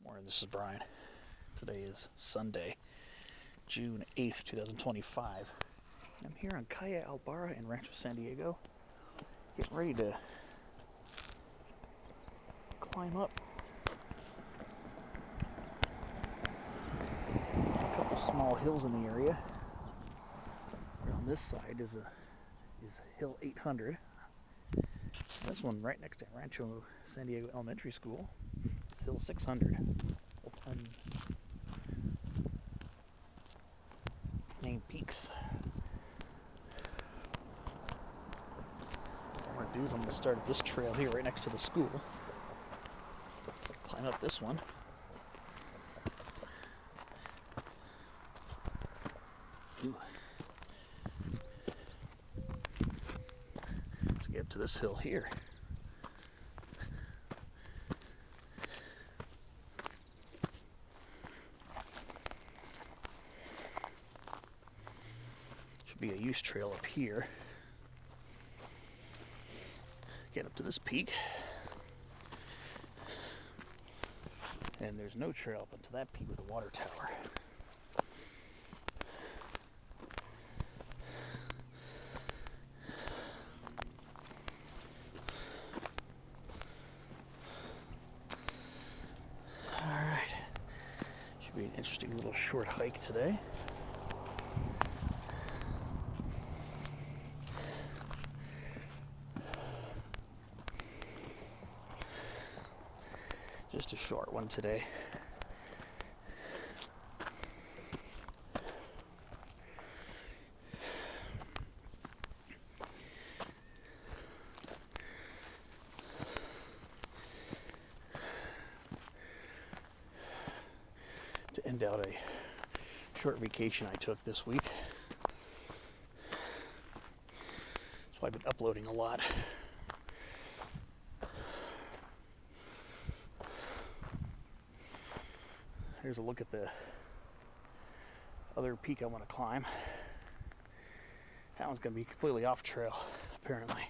Morning, this is Brian. Today is Sunday, June 8th, 2025. I'm here on Calle Albara in Rancho San Diego, getting ready to climb up a couple small hills in the area. On this side is Hill 800. This one right next to Rancho San Diego Elementary School is Hill 600. Named peaks. So what I'm going to do is I'm going to start at this trail here right next to the school. Climb up this one. Ooh. Let's get up to this hill here. Be a use trail up here. Get up to this peak, and there's no trail up into that peak with a water tower. All right, should be an interesting little short hike today. Just a short one today. To end out a short vacation I took this week. So I've been uploading a lot. Here's a look at the other peak I want to climb. That one's going to be completely off trail, apparently.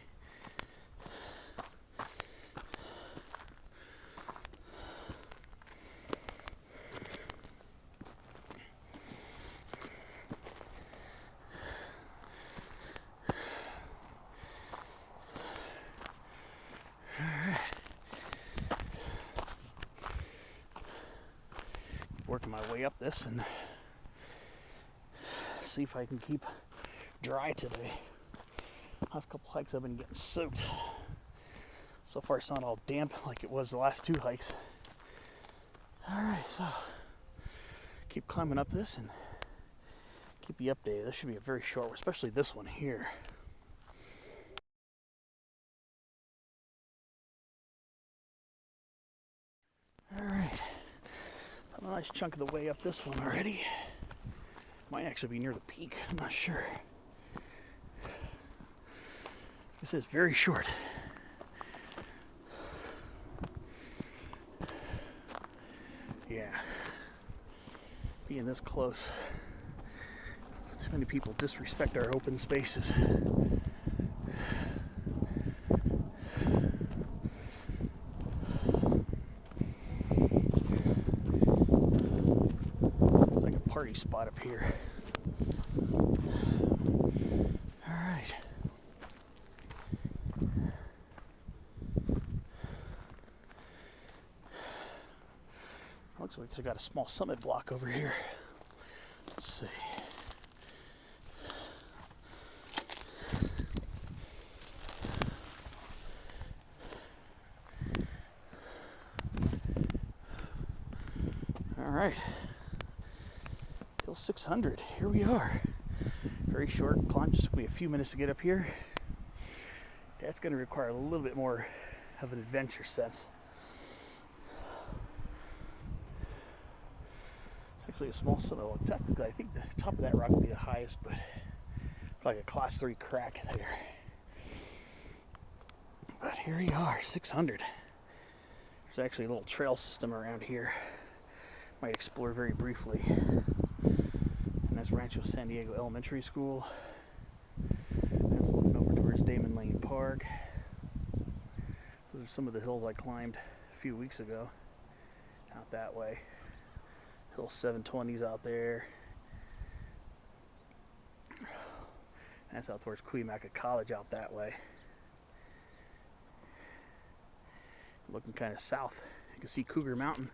Working my way up this and see if I can keep dry today. Last couple hikes I've been getting soaked. So far it's not all damp like it was the last two hikes. Alright, so keep climbing up this and keep you updated. This should be a very short one, especially this one here. Alright. A nice chunk of the way up this one already. Might actually be near the peak, I'm not sure. This is very short. Yeah. Being this close. Too many people disrespect our open spaces. Party spot up here. All right. Looks like I got a small summit block over here. Let's see. All right. Hill 600, here we are. Very short climb, just took me a few minutes to get up here. That's going to require a little bit more of an adventure sense. It's actually a small summit. Well, technically, I think the top of that rock would be the highest, but it's like a class 3 crack there. But here you are, 600. There's actually a little trail system around here. Might explore very briefly. That's Rancho San Diego Elementary School. That's looking over towards Damon Lane Park. Those are some of the hills I climbed a few weeks ago. out that way. Hill 720's out there. That's out towards Cuyamaca College out that way. Looking kind of south, you can see Cougar Mountain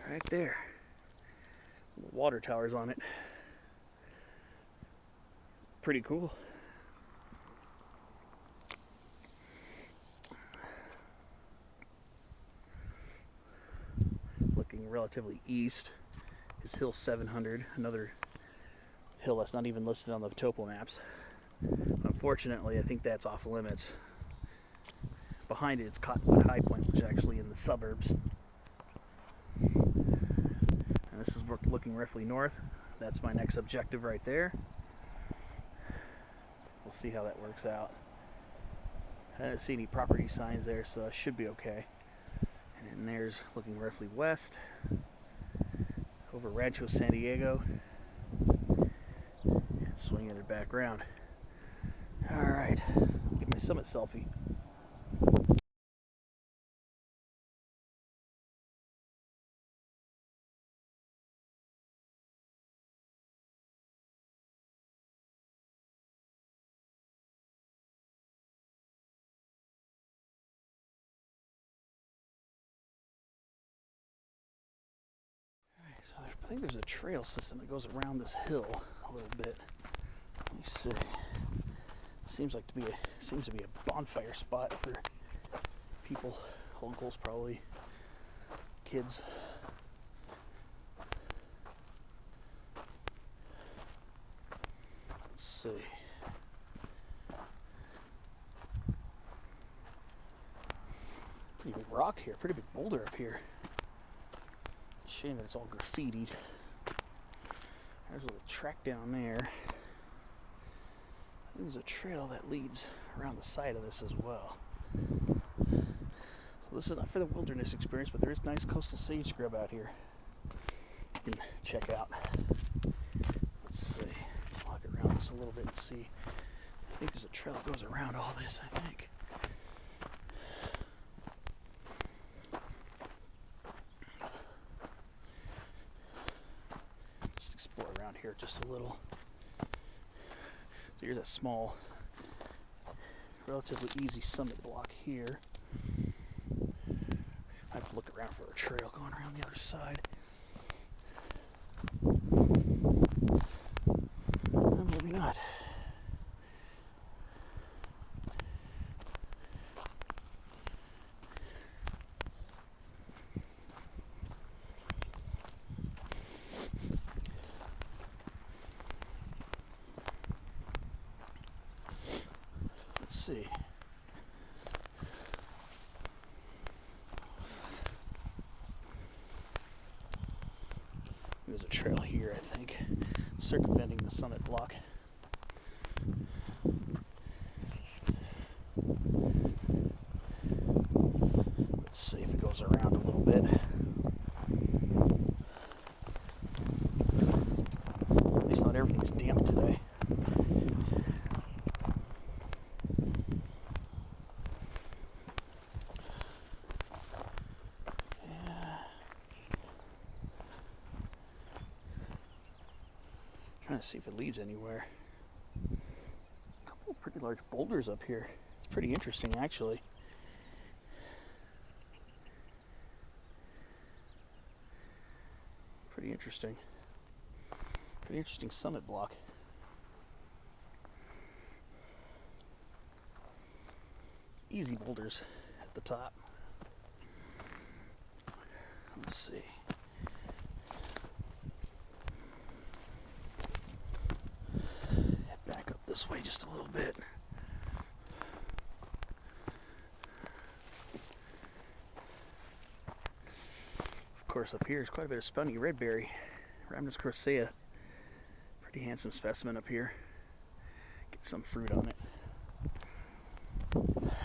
right there. The water towers on it. Pretty cool. Looking relatively east is Hill 700, another hill that's not even listed on the topo maps. Unfortunately, I think that's off limits. Behind it, it's Cottonwood High Point, which is actually in the suburbs. And this is looking roughly north. That's my next objective right there. We'll see how that works out. I didn't see any property signs there, so I should be okay. And then there's looking roughly west, over Rancho San Diego. Swinging it back around. Alright, get my summit selfie. I think there's a trail system that goes around this hill a little bit. Let me see. Seems to be a bonfire spot for people, uncles probably, kids. Let's see. Pretty big rock here, pretty big boulder up here. Shame that it's all graffitied. There's a little track down there. There's a trail that leads around the side of this as well. So this is not for the wilderness experience, but there is nice coastal sage scrub out here you can check out. Let's see. Walk around this a little bit and see. I think there's a trail that goes around all this, I think. Here just a little. So here's a small, relatively easy summit block here. I have to look around for a trail going around the other side. Maybe not. See. There's a trail here, I think, circumventing the summit block. Let's see if it goes around a little bit. At least not everything's damp today. Trying to see if it leads anywhere. A couple of pretty large boulders up here. It's pretty interesting, actually. Pretty interesting. Pretty interesting summit block. Easy boulders at the top. Let's see. This way just a little bit. Of course, up here is quite a bit of spunky redberry. Rhamnus crocea. Pretty handsome specimen up here. Get some fruit on it.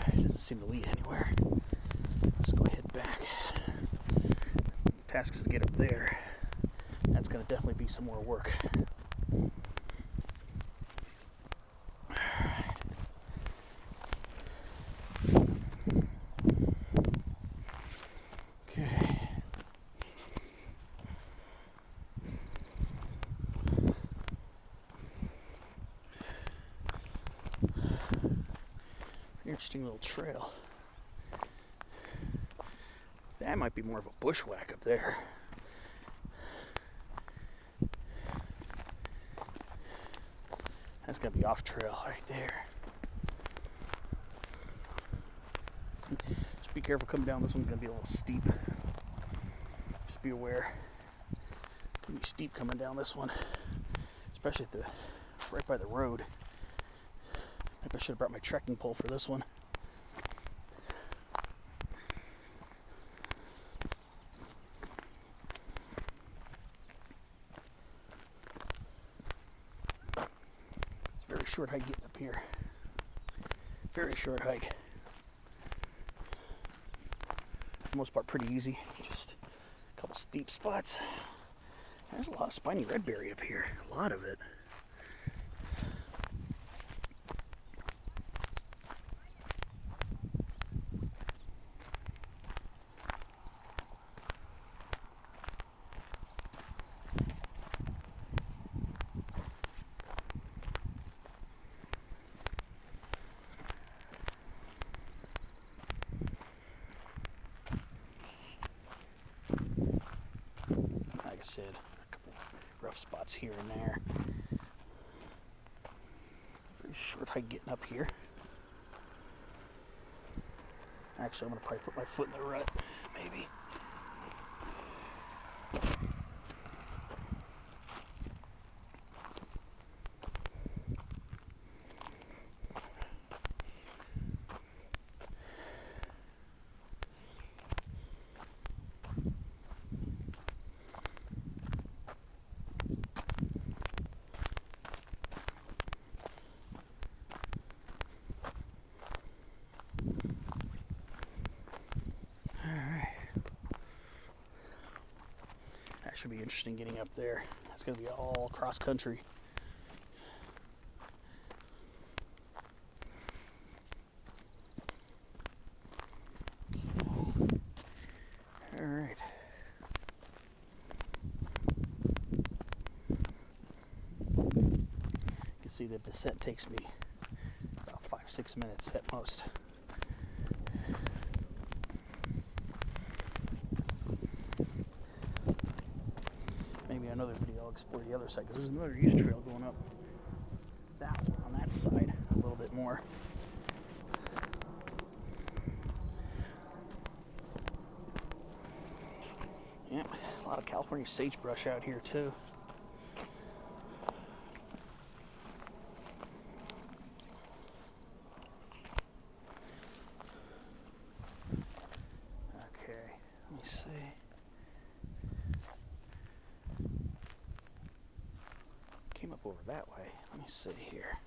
It doesn't seem to lead anywhere. Let's go ahead back. The task is to get up there. That's going to definitely be some more work. Interesting little trail. That might be more of a bushwhack up there. That's gonna be off trail right there. Just be careful coming down. This one's gonna be a little steep. Just be aware. It's gonna be steep coming down this one, especially at right by the road. Maybe I should have brought my trekking pole for this one. It's a very short hike getting up here. Very short hike. For the most part, pretty easy. Just a couple steep spots. There's a lot of spiny redberry up here. A lot of it. Said a couple rough spots here and there. Very short hike getting up here. Actually, I'm gonna probably put my foot in the rut, maybe. Should be interesting getting up there. It's going to be all cross country. All right. You can see the descent takes me about 5-6 minutes at most. Maybe another video I'll explore the other side, because there's another use trail going up that one on that side a little bit more. Yep, a lot of California sagebrush out here too. Okay, let me see. Came up over that way. Let me see here.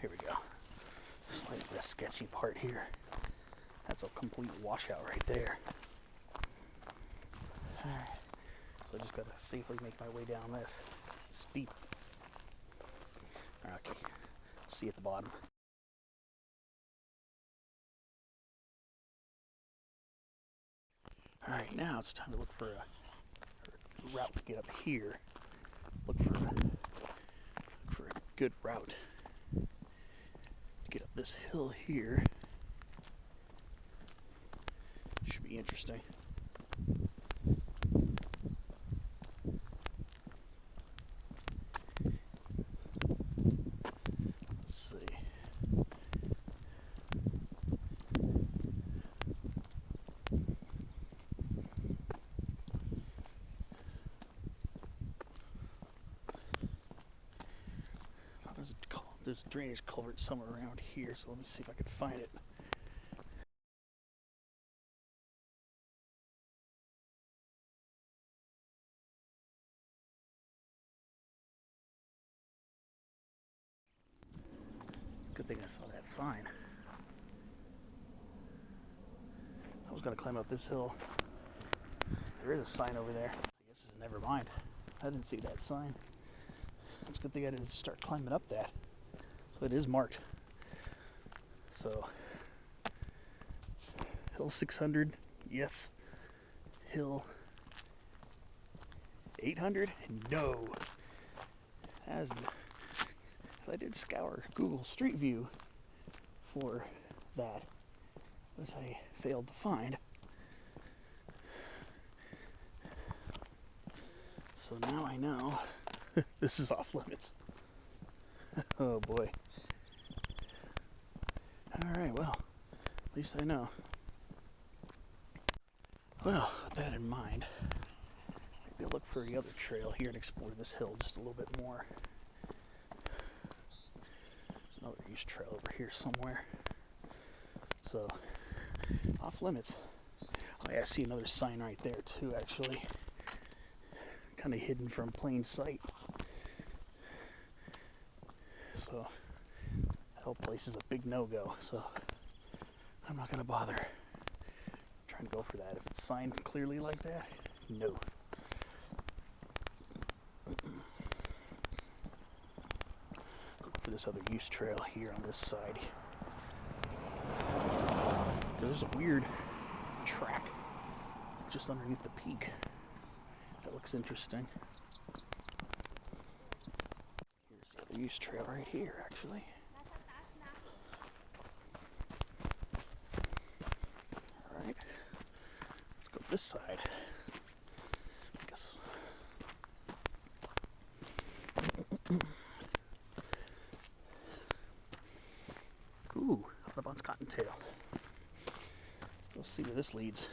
Here we go. Slightly less sketchy part here. That's a complete washout right there. Alright. So I just gotta safely make my way down this steep. Okay. See at the bottom. Alright, now it's time to look for a route to get up here. Look for a good route to get up this hill here. Should be interesting. Let's see. There's a drainage culvert somewhere around here, so let me see if I can find it. Good thing I saw that sign. I was going to climb up this hill. There is a sign over there. I guess it's never mind. I didn't see that sign. It's a good thing I didn't start climbing up that. So it is marked. So, hill 600, yes. Hill 800, no. 'Cause I did scour Google Street View for that, which I failed to find. So now I know this is off limits. Oh boy. Alright, well, at least I know. Well, with that in mind, maybe I'll look for the other trail here and explore this hill just a little bit more. There's another use trail over here somewhere. So, off limits. Oh yeah, I see another sign right there too, actually. Kind of hidden from plain sight. So, that whole place is a big no-go, so I'm not going to bother trying to go for that. If it's signed clearly like that, no. Look for this other use trail here on this side. There's a weird track just underneath the peak. That looks interesting. Here's the other use trail right here, actually. Alright. Let's go this side. I guess. Ooh, up on Cottontail. Let's go see where this leads.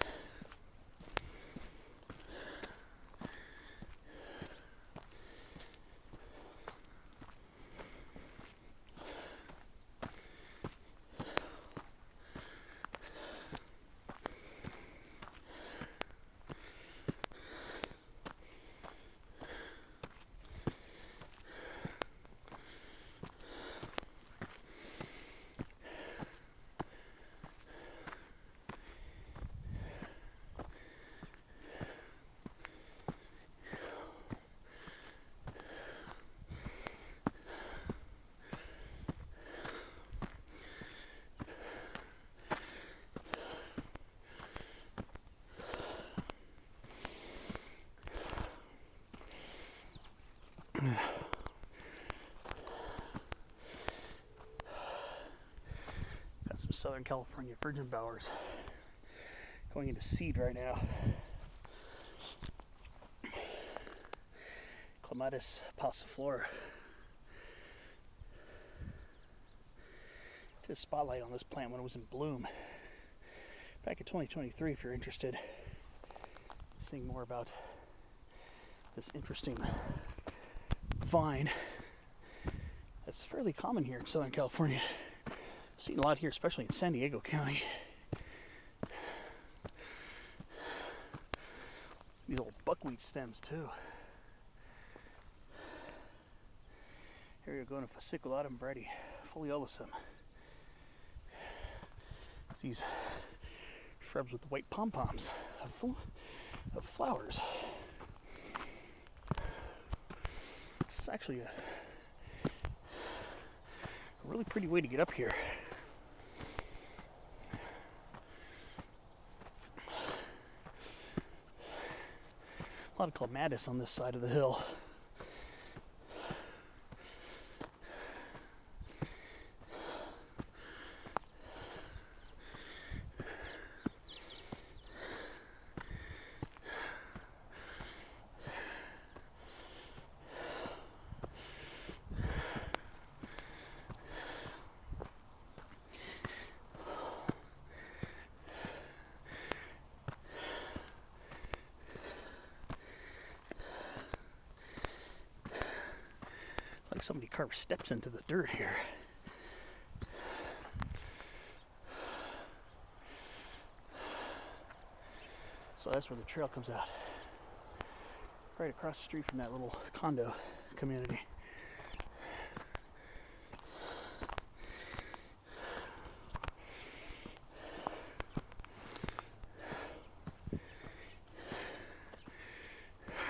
Got some Southern California virgin bowers going into seed right now. Clematis passiflora. Did a spotlight on this plant when it was in bloom back in 2023 if you're interested in seeing more about this interesting vine that's fairly common here in Southern California. I've seen a lot here, especially in San Diego County. These old buckwheat stems too. Here you go, in fasciculatum variety foliolisum. It's these shrubs with white pom-poms of flowers. This is actually a really pretty way to get up here. A lot of clematis on this side of the hill. Like somebody carved steps into the dirt here. So that's where the trail comes out. Right across the street from that little condo community.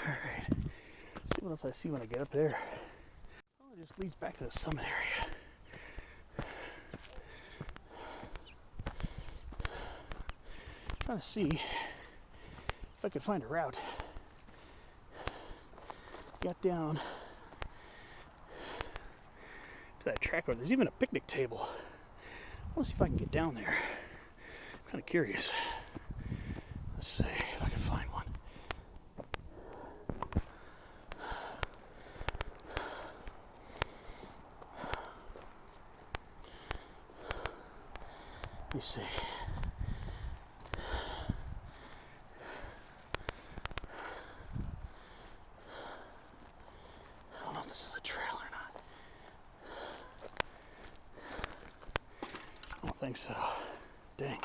Alright. Let's see what else I see when I get up there. It just leads back to the summit area. Trying to see if I could find a route. Get down that track over. There's even a picnic table. I want to see if I can get down there. I'm kind of curious. Let's see if I can find one. Let me see. I don't know if this is a trail or not. I don't think so. Dang.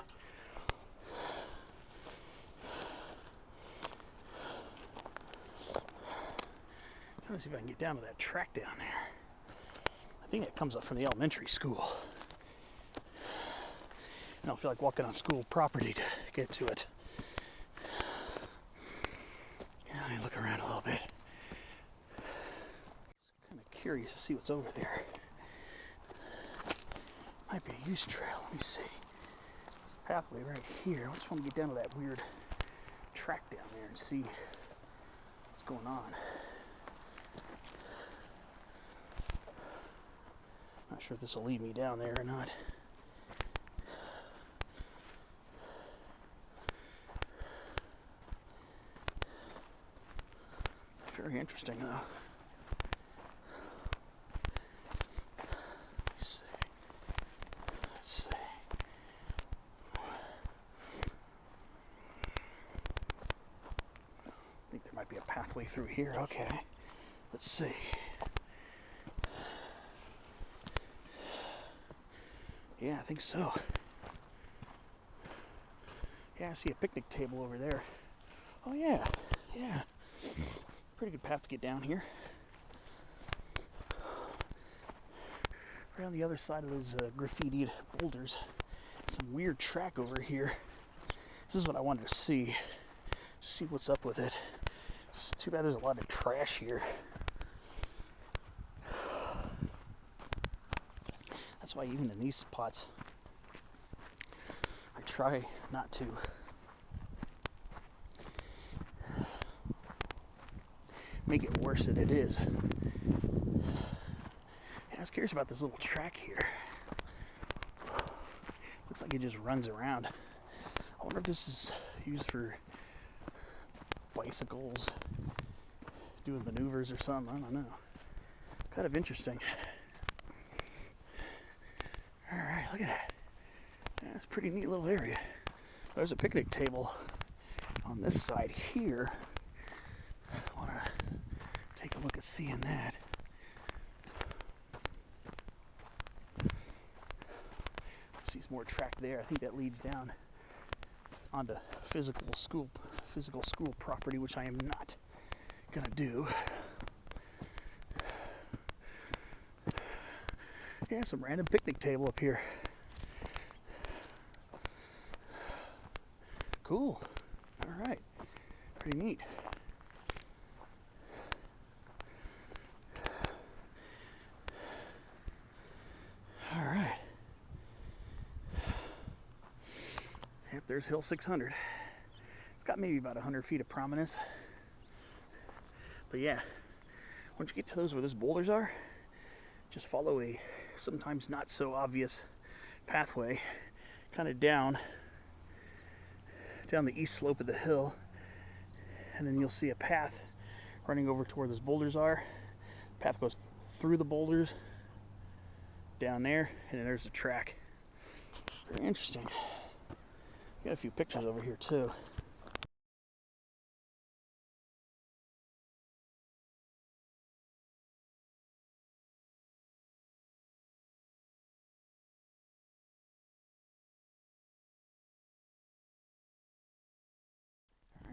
Trying to see if I can get down to that track down there. I think it comes up from the elementary school. I don't feel like walking on school property to get to it. Yeah, let me look around a little bit. Kind of curious to see what's over there. Might be a used trail. Let me see. There's a pathway right here. I just want to get down to that weird track down there and see what's going on. Not sure if this will lead me down there or not. Very interesting, though. Let's see. Let's see. I think there might be a pathway through here. Okay. Let's see. Yeah, I think so. Yeah, I see a picnic table over there. Oh, yeah. Yeah. Pretty good path to get down here. Right on the other side of those graffitied boulders. Some weird track over here. This is what I wanted to see. Just see what's up with it. It's too bad there's a lot of trash here. That's why even in these spots, I try not to make it worse than it is. And I was curious about this little track here. Looks like it just runs around. I wonder if this is used for bicycles, doing maneuvers or something. I don't know. Kind of interesting. Alright, look at that. That's a pretty neat little area. There's a picnic table on this side here. I want to take a look at seeing that. See some more track there. I think that leads down onto physical school property, which I am not gonna do. Yeah, some random picnic table up here. Cool. All right. Pretty neat. All right. Yep, there's Hill 600. It's got maybe about 100 feet of prominence. But yeah, once you get to those where those boulders are, just follow a sometimes not so obvious pathway kind of down the east slope of the hill, and then you'll see a path running over to where those boulders are. The path goes through the boulders down there, and then there's a track. Very interesting. Got a few pictures over here too.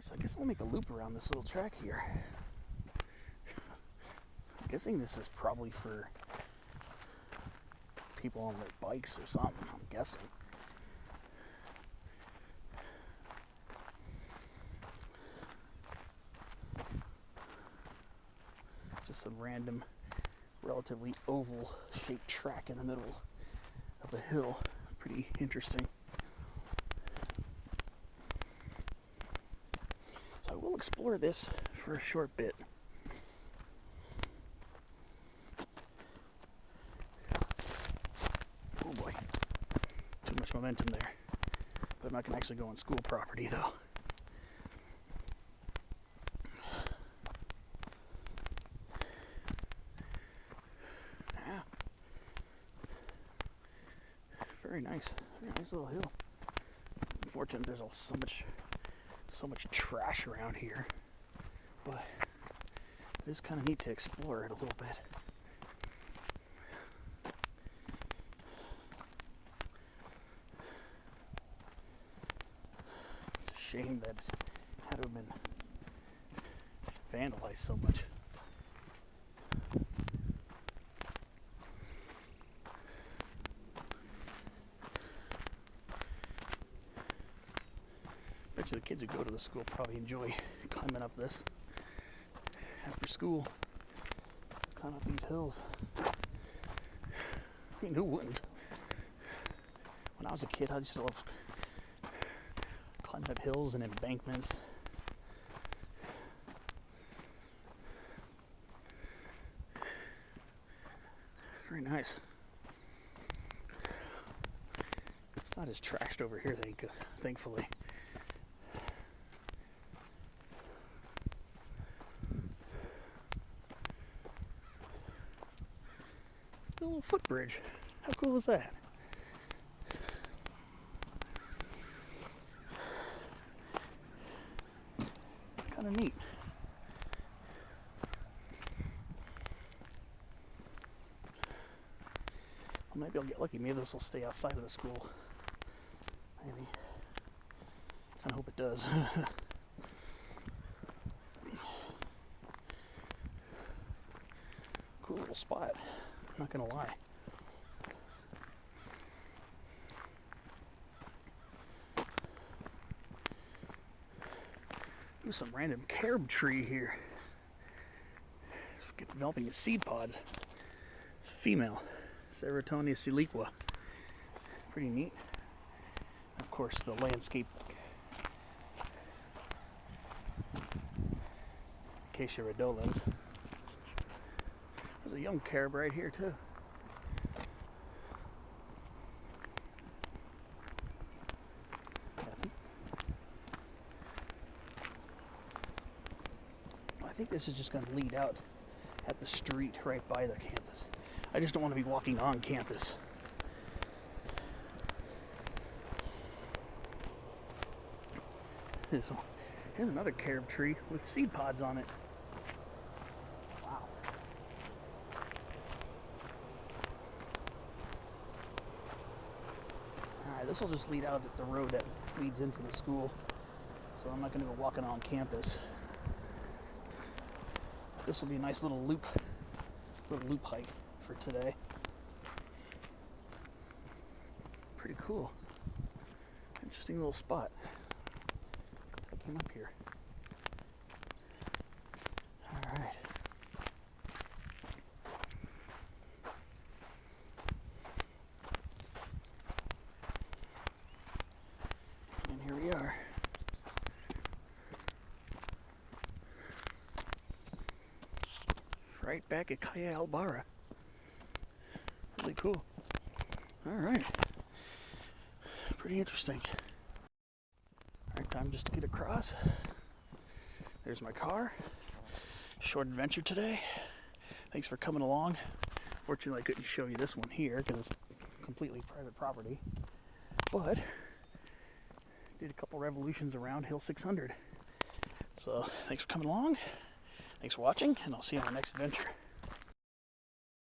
So I guess I'll make a loop around this little track here. I'm guessing this is probably for people on their bikes or something, I'm guessing. Just some random, relatively oval-shaped track in the middle of the hill. Pretty interesting. So I will explore this for a short bit. much momentum there. But I'm not going to actually go on school property, though. Yeah. Very nice little hill. Unfortunately, there's so much trash around here, but it is kind of neat to explore it a little bit. It's a shame that it had to have been vandalized so much. Bet you the kids who go to the school probably enjoy climbing up this after school. Climb up these hills. I mean, who wouldn't? When I was a kid, I used to love climbing up hills and embankments. Very nice. It's not as trashed over here, thankfully. A little footbridge. How cool is that? It's kind of neat. Well, maybe I'll get lucky. Maybe this will stay outside of the school. Maybe. Kind of hope it does. Cool little spot. I'm not gonna lie. Ooh, some random carob tree here. It's developing its seed pods. It's female, Ceratonia siliqua. Pretty neat. Of course, the landscape. Acacia redolens. There's a young carob right here too. I think this is just going to lead out at the street right by the campus. I just don't want to be walking on campus. Here's another carob tree with seed pods on it. Wow. Alright, this will just lead out at the road that leads into the school. So I'm not going to go walking on campus. This will be a nice little loop hike for today. Pretty cool. Interesting little spot. I came up here. Alright. And here we are. Right back at Calle Albara. Really cool. Alright. Pretty interesting. Alright, time just to get across. There's my car. Short adventure today. Thanks for coming along. Fortunately, I couldn't show you this one here because it's completely private property. But did a couple revolutions around Hill 600. So thanks for coming along. Thanks for watching, and I'll see you on the next adventure.